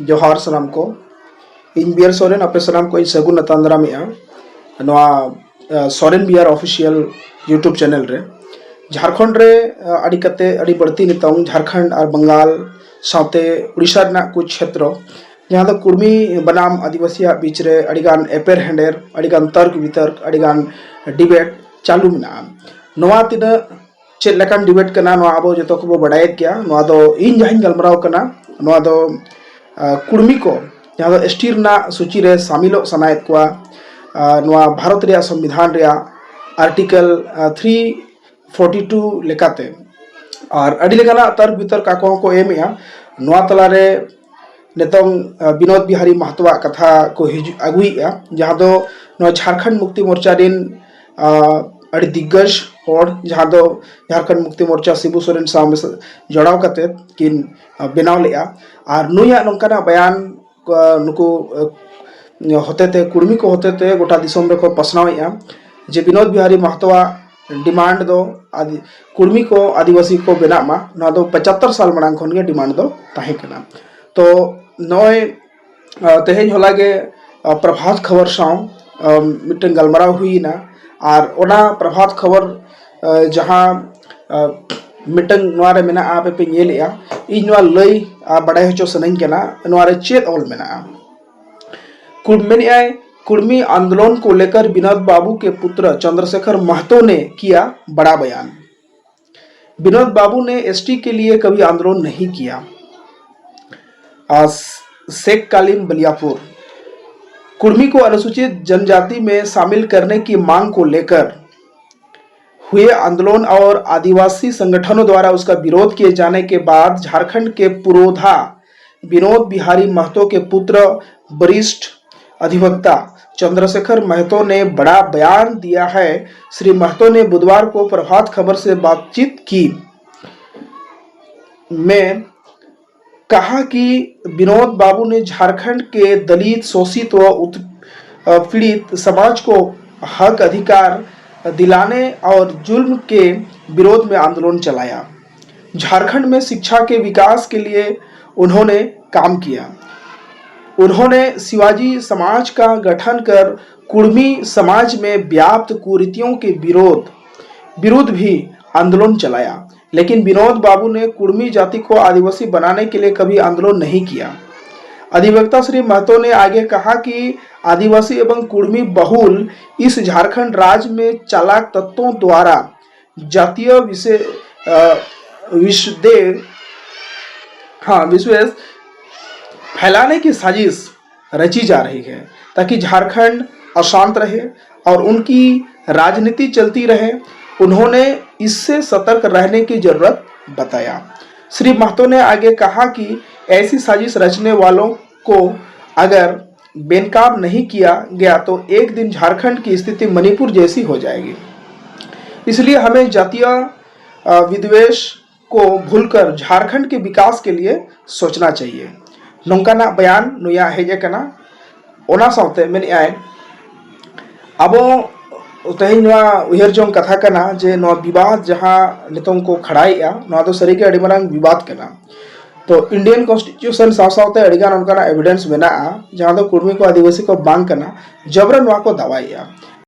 जोहार सलाम को इन बियर सोरेन अपे सलाम को इन सगुन नतांद्रा में सोरेन बियर ऑफिशियल यूट्यूब चैनल रे झारखंड रे अड़ी कते अड़ी बढ़ती नितों झारखंड और बंगाल साथे उड़ीसा रना कुछ क्षेत्र जहाँ दो कुर्मी बनाम आदिवासी बीच रे अड़ीगान एपेर हेंडेर अड़ीगान तर्क वितर्क अड़ीगान डिबेट चालू में नवा तीना चेक लेकान डिबेट करना नवा आबो जतो को बड़ायत किया नवा दो इन जहां गलमराव करना नवा दो कुर्मी को जहाँ दो एसटी रना सूची रे शामिलो सनायत को नवा भारत रे संविधान रे आर्टिकल 342 लेकाते और अड़ी लेकाना तर्क वितर्क काको को एमेया नवा तला रे नितों विनोद बिहारी महतोवा कथा को अगुईया जहाँ दो नवा झारखंड मुक्ति मोर्चा दिन अड़ी दिग्गज और जहाँ दो झारखंड मुक्ति मोर्चा शिबू सोरेन साव जड़ाव कते किन बनाव लेया और नुया नौकाना बयान नुको होते थे कुर्मी को होते थे गोटा दिसोम रे को पसनावेया जे विनोद बिहारी महतोवा डिमांड दो आदि कुर्मी को आदिवासी को बेना मा ना दो 75 साल मनांग खन के डिमांड दो ताहे कना तो नय तेहेज होला के प्रभात खबर साव मिटन गलमराव हुई ना और ओना प्रभात खबर जहाँ मिटन नवारे मेना आपे पे नेलेया इन नवा लई बड़ाई हचो सनई केना नवारे चेत ऑल मेना कुर्मी आंदोलन को लेकर विनोद बाबू के पुत्र चंद्रशेखर महतो ने किया बड़ा बयान। विनोद बाबू ने एसटी के लिए कभी आंदोलन नहीं किया। शेखकालीन बलियापुर कुर्मी को अनुसूचित जनजाति में शामिल करने की मांग को लेकर हुए आंदोलन और आदिवासी संगठनों द्वारा उसका विरोध किए जाने के बाद झारखंड के पुरोधा विनोद बिहारी महतो के पुत्र वरिष्ठ अधिवक्ता चंद्रशेखर महतो ने बड़ा बयान दिया है। श्री महतो ने बुधवार को प्रभात खबर से बातचीत की में कहा कि विनोद बाबू ने झारखंड के दलित शोषित व उत्पीड़ित समाज को हक अधिकार दिलाने और जुल्म के विरोध में आंदोलन चलाया। झारखंड में शिक्षा के विकास के लिए उन्होंने काम किया। उन्होंने शिवाजी समाज का गठन कर कुर्मी समाज में व्याप्त कुरीतियों के विरुद्ध भी आंदोलन चलाया, लेकिन विनोद बाबू ने कुर्मी जाति को आदिवासी बनाने के लिए कभी आंदोलन नहीं किया। अधिवक्ता श्री महतो ने आगे कहा कि आदिवासी एवं कुर्मी बहुल इस झारखंड राज्य में चालाक तत्वों द्वारा जातीय विश्वेष फैलाने की साजिश रची जा रही है ताकि झारखंड अशांत रहे और उनकी राजनीति चलती रहे। उन्होंने इससे सतर्क रहने की जरूरत बताया। श्री महतो ने आगे कहा कि ऐसी साजिश रचने वालों को अगर बेनकाब नहीं किया गया तो एक दिन झारखंड की स्थिति मणिपुर जैसी हो जाएगी। इसलिए हमें जातीय विद्वेष को भूलकर झारखंड के विकास के लिए सोचना चाहिए। नौकाना बयान नुया हेजे कना ओना साउते मेने आए अब तेहन उहर जों कथा कना जे नो विवाद जहाँ नितों को खड़ाईया नो तो सरी के अड़ी मारांग विवाद कना तो इंडियन कॉन्स्टिट्यूशन साव सावते अड़ीगान उनका एविडेंस मेना जहाँ तो कुर्मी को आदिवासी को बांग करना जबरन वा को दवाईया